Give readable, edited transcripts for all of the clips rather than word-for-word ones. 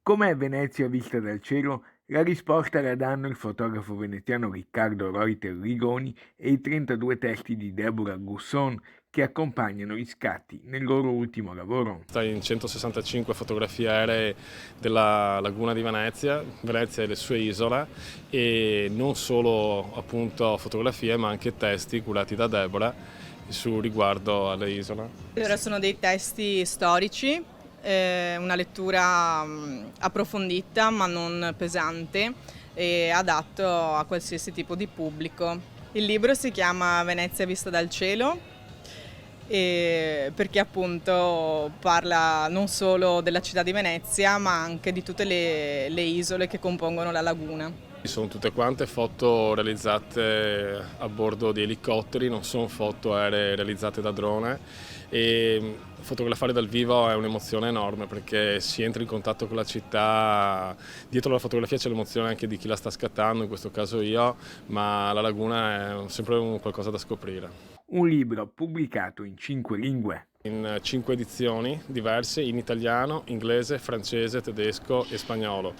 Com'è Venezia vista dal cielo? La risposta la danno il fotografo veneziano Riccardo Reuter Rigoni e i 32 testi di Deborah Gusson che accompagnano gli scatti nel loro ultimo lavoro. Sta in 165 fotografie aeree della laguna di Venezia, Venezia e le sue isole, e non solo appunto fotografie ma anche testi curati da Deborah su riguardo alle isole. Allora, sono dei testi storici, una lettura approfondita ma non pesante e adatto a qualsiasi tipo di pubblico. Il libro si chiama Venezia vista dal cielo perché appunto parla non solo della città di Venezia ma anche di tutte le isole che compongono la laguna. Sono tutte quante foto realizzate a bordo di elicotteri, non sono foto aeree realizzate da drone, e fotografare dal vivo è un'emozione enorme perché si entra in contatto con la città. Dietro la fotografia c'è l'emozione anche di chi la sta scattando, in questo caso io, ma la laguna è sempre qualcosa da scoprire. Un libro pubblicato in 5 lingue. In 5 edizioni diverse in italiano, inglese, francese, tedesco e spagnolo,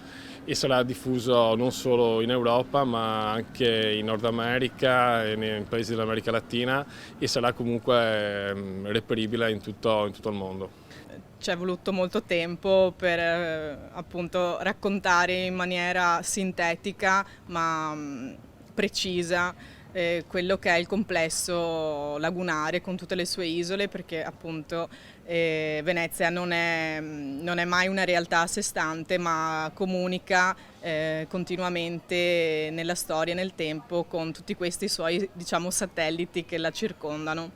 e sarà diffuso non solo in Europa ma anche in Nord America e nei paesi dell'America Latina, e sarà comunque reperibile in tutto il mondo. Ci è voluto molto tempo per appunto raccontare in maniera sintetica ma precisa quello che è il complesso lagunare con tutte le sue isole, perché appunto Venezia non è mai una realtà a sé stante ma comunica continuamente nella storia e nel tempo con tutti questi suoi, diciamo, satelliti che la circondano.